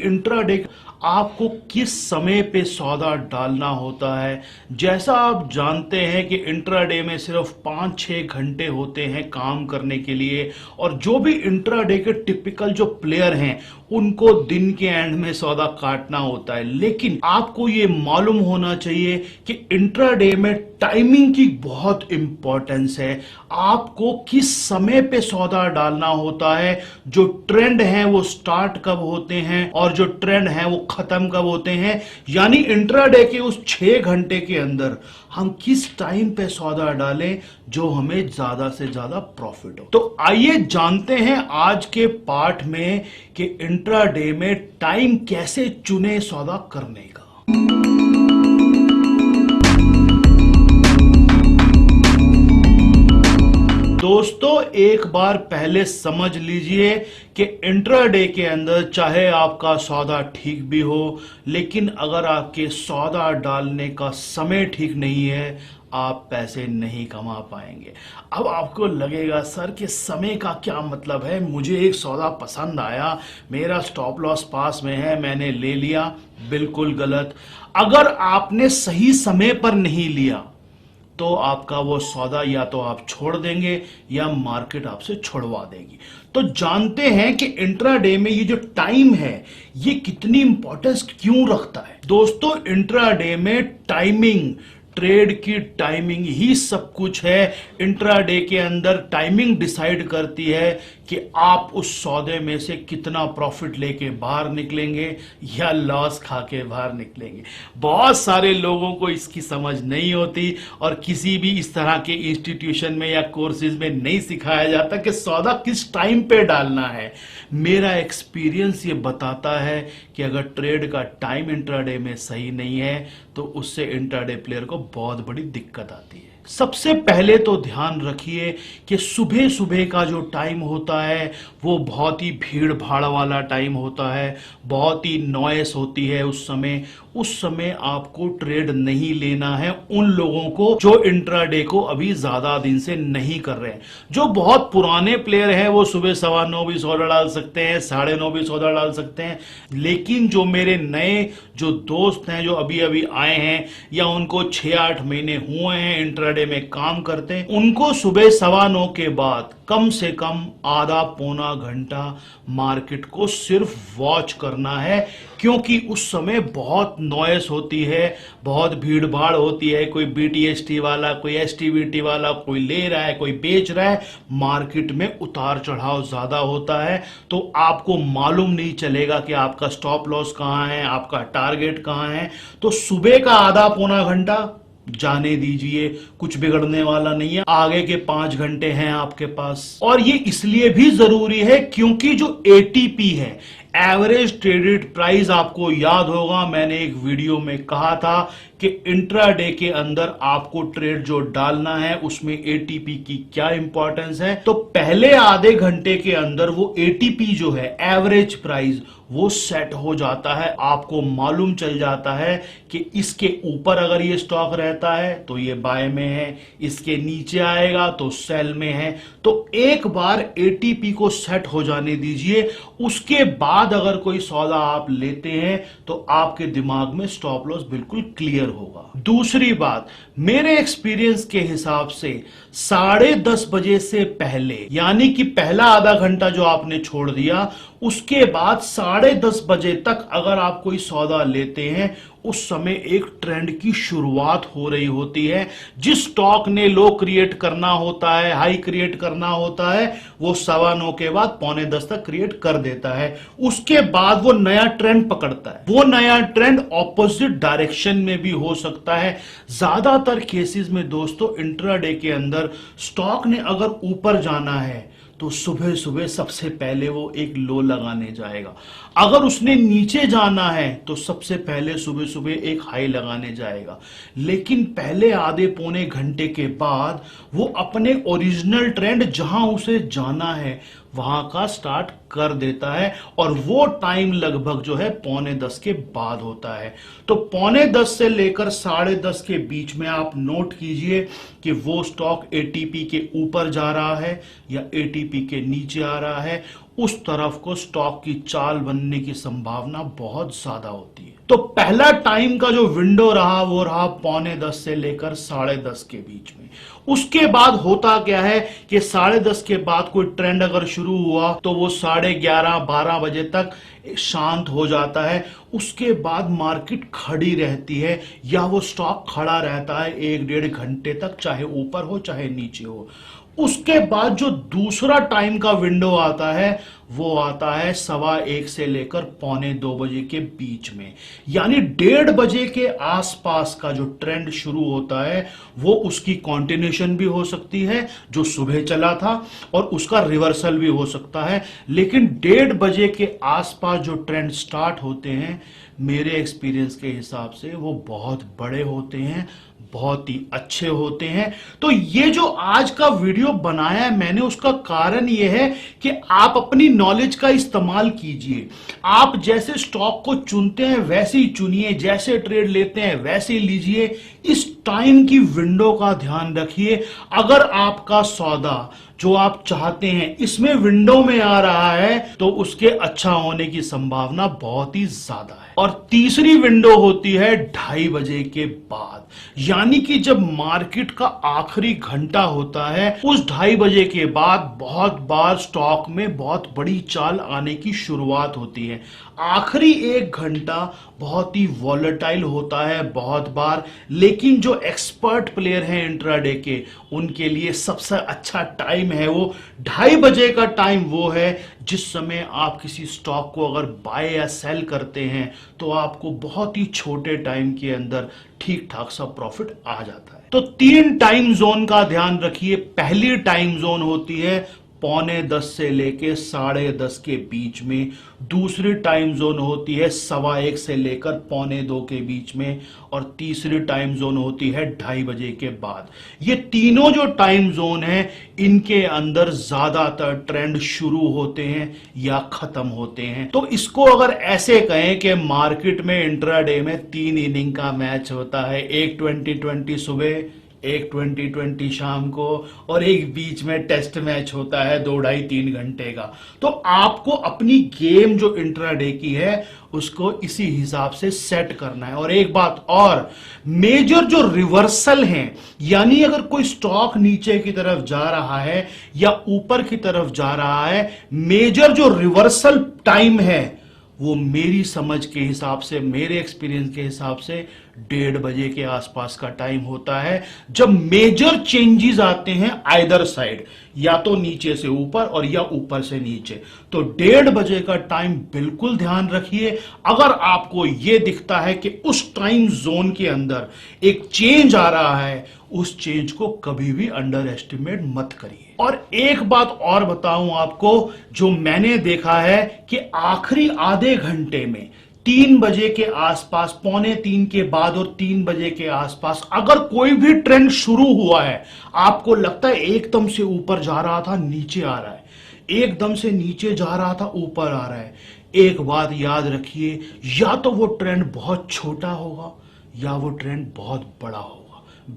Intraday आपको किस समय पे सौदा डालना होता है। जैसा आप जानते हैं कि इंट्राडे में सिर्फ 5-6 घंटे होते हैं काम करने के लिए, और जो भी इंट्राडे के टिपिकल जो प्लेयर हैं उनको दिन के एंड में सौदा काटना होता है। लेकिन आपको ये मालूम होना चाहिए कि इंट्राडे में टाइमिंग की बहुत इंपॉर्टेंस है। आपको किस समय पे सौदा डालना होता है, जो ट्रेंड है वो स्टार्ट कब होते हैं और जो ट्रेंड है वो खत्म कब होते हैं, यानी इंट्राडे के उस 6 घंटे के अंदर हम किस टाइम पे सौदा डालें जो हमें ज्यादा से ज्यादा प्रॉफिट हो। तो आइए जानते हैं आज के पाठ में कि इंट्राडे में टाइम कैसे चुने सौदा करने का। दोस्तों, एक बार पहले समझ लीजिए कि इंट्राडे के अंदर चाहे आपका सौदा ठीक भी हो, लेकिन अगर आपके सौदा डालने का समय ठीक नहीं है, आप पैसे नहीं कमा पाएंगे। अब आपको लगेगा सर कि समय का क्या मतलब है, मुझे एक सौदा पसंद आया, मेरा स्टॉप लॉस पास में है, मैंने ले लिया। बिल्कुल गलत। अगर आपने सही समय पर नहीं लिया तो आपका वो सौदा या तो आप छोड़ देंगे या मार्केट आपसे छुड़वा देगी। तो जानते हैं कि इंट्राडे में ये जो टाइम है ये कितनी इंपॉर्टेंस क्यों रखता है। दोस्तों, इंट्राडे में टाइमिंग, ट्रेड की टाइमिंग ही सब कुछ है। इंट्राडे के अंदर टाइमिंग डिसाइड करती है कि आप उस सौदे में से कितना प्रॉफिट लेके बाहर निकलेंगे या लॉस खा के बाहर निकलेंगे। बहुत सारे लोगों को इसकी समझ नहीं होती और किसी भी इस तरह के इंस्टीट्यूशन में या कोर्सेज में नहीं सिखाया जाता कि सौदा किस टाइम पे डालना है। मेरा एक्सपीरियंस ये बताता है कि अगर ट्रेड का टाइम इंट्राडे में सही नहीं है तो उससे इंट्राडे प्लेयर को बहुत बड़ी दिक्कत आती है। सबसे पहले तो ध्यान रखिए कि सुबह सुबह का जो टाइम होता है वो बहुत ही भीड़ भाड़ वाला टाइम होता है, बहुत ही नॉइस होती है उस समय आपको ट्रेड नहीं लेना है उन लोगों को जो इंट्राडे को अभी ज्यादा दिन से नहीं कर रहे हैं। जो बहुत पुराने प्लेयर हैं वो सुबह 9:15 भी सौदा डाल सकते हैं, 9:30 भी सौदा डाल सकते हैं। लेकिन जो मेरे नए जो दोस्त हैं जो अभी अभी आए हैं या उनको 6-8 महीने हुए हैं इंट्राडे में काम करते हैं, उनको सुबह 9:15 के बाद कम से कम आधा पौना घंटा मार्केट को सिर्फ वॉच करना है, क्योंकि उस समय बहुत नॉइस होती है, बहुत भीड़ भाड़ होती है। कोई बीटीएसटी वाला, कोई एसटीबीटी वाला, कोई ले रहा है, कोई बेच रहा है, मार्केट में उतार चढ़ाव ज्यादा होता है। तो आपको मालूम नहीं चलेगा कि आपका स्टॉप लॉस कहां है, आपका टारगेट कहां है। तो सुबह का आधा पौना घंटा जाने दीजिए, कुछ बिगड़ने वाला नहीं है। आगे के 5 घंटे हैं आपके पास, और ये इसलिए भी जरूरी है क्योंकि जो एटीपी है, एवरेज ट्रेडेड प्राइस, आपको याद होगा मैंने एक वीडियो में कहा था कि इंट्राडे के अंदर आपको ट्रेड जो डालना है उसमें एटीपी की क्या इंपॉर्टेंस है। तो पहले आधे घंटे के अंदर वो एटीपी जो है, एवरेज प्राइस, वो सेट हो जाता है। आपको मालूम चल जाता है कि इसके ऊपर अगर ये स्टॉक रहता है तो ये बाय में है, इसके नीचे आएगा तो सेल में है। तो एक बार एटीपी को सेट हो जाने दीजिए, उसके बाद अगर कोई सौदा आप लेते हैं तो आपके दिमाग में स्टॉप लॉस बिल्कुल क्लियर होगा। दूसरी बात, मेरे एक्सपीरियंस के हिसाब से 10:30 बजे से पहले, यानी कि पहला आधा घंटा जो आपने छोड़ दिया, उसके बाद 10:30 बजे तक अगर आप कोई सौदा लेते हैं, उस समय एक ट्रेंड की शुरुआत हो रही होती है। जिस स्टॉक ने लो क्रिएट करना होता है, हाई क्रिएट करना होता है, वो 9:15 के बाद 9:45 तक क्रिएट कर देता है। उसके बाद वो नया ट्रेंड पकड़ता है। वो नया ट्रेंड ऑपोजिट डायरेक्शन में भी हो सकता है। ज्यादातर केसेस में दोस्तों इंट्राडे के अंदर स्टॉक ने अगर ऊपर जाना है तो सुबह सुबह सबसे पहले वो एक लो लगाने जाएगा। अगर उसने नीचे जाना है तो सबसे पहले सुबह सुबह एक हाई लगाने जाएगा। लेकिन पहले आधे पौने घंटे के बाद वो अपने ओरिजिनल ट्रेंड, जहां उसे जाना है, वहां का स्टार्ट कर देता है और वो टाइम लगभग जो है 9:45 के बाद होता है। तो 9:45 से लेकर 10:30 के बीच में आप नोट कीजिए कि वो स्टॉक एटीपी के ऊपर जा रहा है या एटीपी के नीचे आ रहा है, उस तरफ को स्टॉक की चाल बनने की संभावना बहुत ज्यादा होती है। तो पहला टाइम का जो विंडो रहा वो रहा 9:45 से लेकर 10:30 के बीच में। उसके बाद होता क्या है कि 10:30 के बाद कोई ट्रेंड अगर शुरू हुआ तो वो 11:30-12 बजे तक शांत हो जाता है। उसके बाद मार्केट खड़ी रहती है या वो स्टॉक खड़ा रहता है 1-1.5 घंटे तक, चाहे ऊपर हो चाहे नीचे हो। उसके बाद जो दूसरा टाइम का विंडो आता है वो आता है 1:15 से लेकर 1:45 बजे के बीच में, यानी 1:30 बजे के आसपास का जो ट्रेंड शुरू होता है वो उसकी कंटिन्यूएशन भी हो सकती है जो सुबह चला था और उसका रिवर्सल भी हो सकता है। लेकिन 1:30 बजे के आसपास जो ट्रेंड स्टार्ट होते हैं मेरे एक्सपीरियंस के हिसाब से वो बहुत बड़े होते हैं, बहुत ही अच्छे होते हैं। तो ये जो आज का वीडियो बनाया है मैंने, उसका कारण ये है कि आप अपनी नॉलेज का इस्तेमाल कीजिए। आप जैसे स्टॉक को चुनते हैं वैसे ही चुनिए, जैसे ट्रेड लेते हैं वैसे ही लीजिए। इस टाइम की विंडो का ध्यान रखिए। अगर आपका सौदा जो आप चाहते हैं इसमें विंडो में आ रहा है तो उसके अच्छा होने की संभावना बहुत ही ज्यादा है। और तीसरी विंडो होती है 2:30 बजे के बाद, यानी कि जब मार्केट का आखिरी घंटा होता है उस 2:30 बजे के बाद बहुत बार स्टॉक में बहुत बड़ी चाल आने की शुरुआत होती है। आखिरी 1 घंटा बहुत ही वॉलेटाइल होता है बहुत बार, लेकिन जो एक्सपर्ट प्लेयर हैं इंट्राडे के उनके लिए सबसे अच्छा टाइम है वो 2:30 बजे का टाइम। वो है जिस समय आप किसी स्टॉक को अगर बाय या सेल करते हैं तो आपको बहुत ही छोटे टाइम के अंदर ठीक ठाक सा प्रॉफिट आ जाता है। तो 3 टाइम जोन का ध्यान रखिए। पहली टाइम जोन होती है 9:45 से लेके 10:30 के बीच में, दूसरी टाइम जोन होती है 1:15 से लेकर 1:45 के बीच में, और तीसरी टाइम जोन होती है 2:30 बजे के बाद। ये तीनों जो टाइम जोन है इनके अंदर ज्यादातर ट्रेंड शुरू होते हैं या खत्म होते हैं। तो इसको अगर ऐसे कहें कि मार्केट में इंट्राडे में 3 इनिंग का मैच होता है, एक 20-20 सुबह, एक 20-20 शाम को, और एक बीच में टेस्ट मैच होता है 2-2.5-3 घंटे का। तो आपको अपनी गेम जो इंट्राडे की है उसको इसी हिसाब से सेट करना है। और एक बात और, मेजर जो रिवर्सल हैं, यानी अगर कोई स्टॉक नीचे की तरफ जा रहा है या ऊपर की तरफ जा रहा है, मेजर जो रिवर्सल टाइम है वो मेरी समझ के हिसाब से, मेरे एक्सपीरियंस के हिसाब से 1:30 बजे के आसपास का टाइम होता है, जब मेजर चेंजेस आते हैं आइदर साइड, या तो नीचे से ऊपर और या ऊपर से नीचे। तो 1:30 बजे का टाइम बिल्कुल ध्यान रखिए। अगर आपको यह दिखता है कि उस टाइम जोन के अंदर एक चेंज आ रहा है, उस चेंज को कभी भी अंडर एस्टिमेट मत करिए। और एक बात और बताऊं आपको, जो मैंने देखा है कि आखिरी आधे घंटे में 3 बजे के आसपास, 2:45 के बाद और 3 बजे के आसपास अगर कोई भी ट्रेंड शुरू हुआ है, आपको लगता है एकदम से ऊपर जा रहा था नीचे आ रहा है, एकदम से नीचे जा रहा था ऊपर आ रहा है, एक बात याद रखिए, या तो वो ट्रेंड बहुत छोटा होगा या वो ट्रेंड बहुत बड़ा होगा,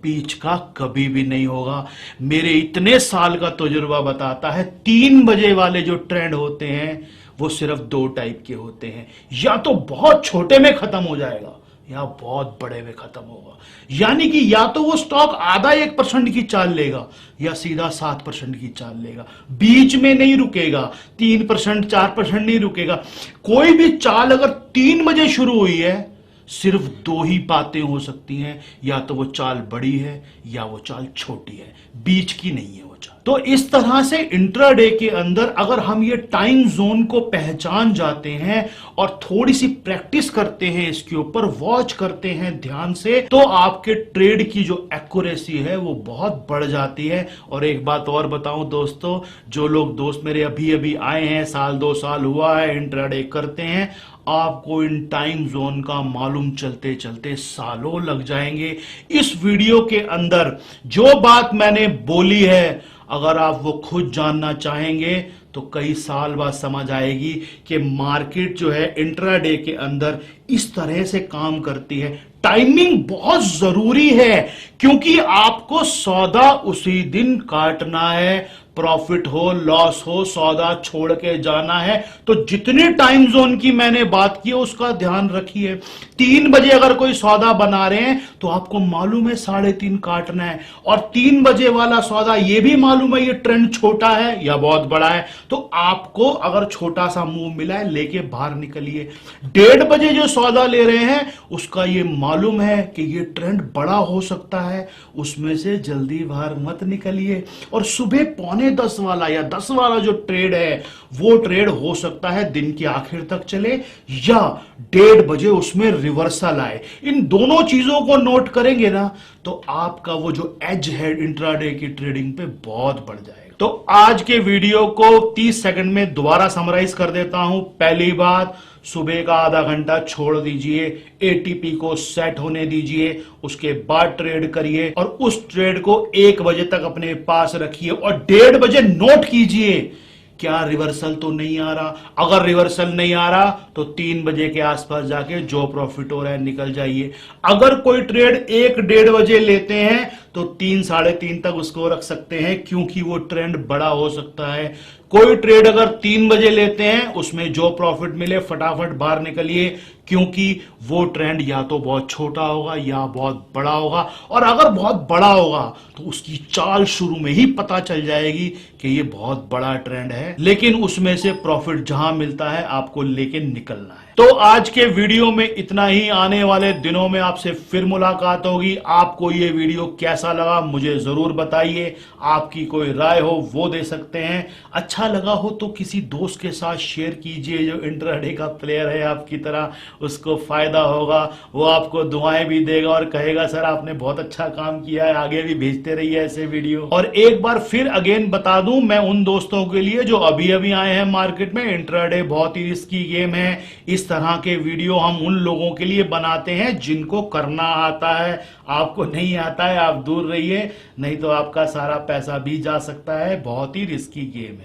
बीच का कभी भी नहीं होगा। मेरे इतने साल का तजुर्बा बताता है 3 बजे वाले जो ट्रेंड होते हैं वो सिर्फ 2 टाइप के होते हैं, या तो बहुत छोटे में खत्म हो जाएगा या बहुत बड़े में खत्म होगा। यानी कि या तो वो स्टॉक आधा 1% की चाल लेगा या सीधा 7% की चाल लेगा, बीच में नहीं रुकेगा, 3% 4% नहीं रुकेगा। कोई भी चाल अगर 3 बजे शुरू हुई है, सिर्फ 2 ही बातें हो सकती हैं, या तो वो चाल बड़ी है या वो चाल छोटी है, बीच की नहीं है वो चाल। तो इस तरह से इंट्राडे के अंदर अगर हम ये टाइम जोन को पहचान जाते हैं और थोड़ी सी प्रैक्टिस करते हैं, इसके ऊपर वॉच करते हैं ध्यान से, तो आपके ट्रेड की जो एक्यूरेसी है वो बहुत बढ़ जाती है। और एक बात और बताऊं दोस्तों, जो लोग दोस्त मेरे अभी अभी आए हैं, 1-2 साल हुआ है इंट्राडे करते हैं, आपको इन टाइम जोन का मालूम चलते चलते सालों लग जाएंगे। इस वीडियो के अंदर जो बात मैंने बोली है, अगर आप वो खुद जानना चाहेंगे तो कई साल बाद समझ आएगी कि मार्केट जो है इंट्राडे के अंदर इस तरह से काम करती है। टाइमिंग बहुत जरूरी है, क्योंकि आपको सौदा उसी दिन काटना है, प्रॉफिट हो लॉस हो सौदा छोड़ के जाना है। तो जितने टाइम जोन की मैंने बात की उसका ध्यान रखिए। 3 बजे अगर कोई सौदा बना रहे हैं तो आपको मालूम है 3:30 काटना है, और 3 बजे वाला सौदा ये भी मालूम है ये ट्रेंड छोटा है या बहुत बड़ा है। तो आपको अगर छोटा सा मूव मिला है लेके बाहर निकलिए। 1:30 बजे जो सौदा ले रहे हैं उसका ये मालूम है कि ये ट्रेंड बड़ा हो सकता है, उसमें से जल्दी बाहर मत निकलिए। और सुबह 9:45 वाला या 10 वाला जो ट्रेड है वो ट्रेड हो सकता है दिन के आखिर तक चले, या 1:30 बजे उसमें रिवर्सल आए। इन दोनों चीजों को नोट करेंगे ना तो आपका वो जो एज है इंट्राडे की ट्रेडिंग पे बहुत बढ़ जाएगा। तो आज के वीडियो को 30 सेकंड में दोबारा समराइज कर देता हूं। पहली बात, सुबह का आधा घंटा छोड़ दीजिए, एटीपी को सेट होने दीजिए, उसके बाद ट्रेड करिए और उस ट्रेड को 1 बजे तक अपने पास रखिए और 1:30 बजे नोट कीजिए क्या रिवर्सल तो नहीं आ रहा। अगर रिवर्सल नहीं आ रहा तो 3 बजे के आसपास जाके जो प्रॉफिट हो रहा है निकल जाइए। अगर कोई ट्रेड 1-1:30 बजे लेते हैं तो 3-3:30 तक उसको रख सकते हैं, क्योंकि वो ट्रेंड बड़ा हो सकता है। कोई ट्रेड अगर 3 बजे लेते हैं उसमें जो प्रॉफिट मिले फटाफट बाहर निकलिए, क्योंकि वो ट्रेंड या तो बहुत छोटा होगा या बहुत बड़ा होगा। और अगर बहुत बड़ा होगा तो उसकी चाल शुरू में ही पता चल जाएगी कि ये बहुत बड़ा ट्रेंड है, लेकिन उसमें से प्रॉफिट जहां मिलता है आपको लेके निकलना है। तो आज के वीडियो में इतना ही। आने वाले दिनों में आपसे फिर मुलाकात होगी। आपको ये वीडियो कैसा लगा मुझे जरूर बताइए। आपकी कोई राय हो वो दे सकते हैं। अच्छा लगा हो तो किसी दोस्त के साथ शेयर कीजिए जो इंट्राडे का प्लेयर है आपकी तरह, उसको फायदा होगा। वो आपको दुआएं भी देगा और कहेगा सर आपने बहुत अच्छा काम किया है, आगे भी भेजते रहिए ऐसे वीडियो। और एक बार फिर अगेन बता दूं मैं उन दोस्तों के लिए जो अभी अभी आए हैं मार्केट में, इंट्राडे बहुत ही रिस्की गेम है। इस तरह के वीडियो हम उन लोगों के लिए बनाते हैं जिनको करना आता है। आपको नहीं आता है आप दूर रहिए, नहीं तो आपका सारा पैसा भी जा सकता है। बहुत ही रिस्की गेम है।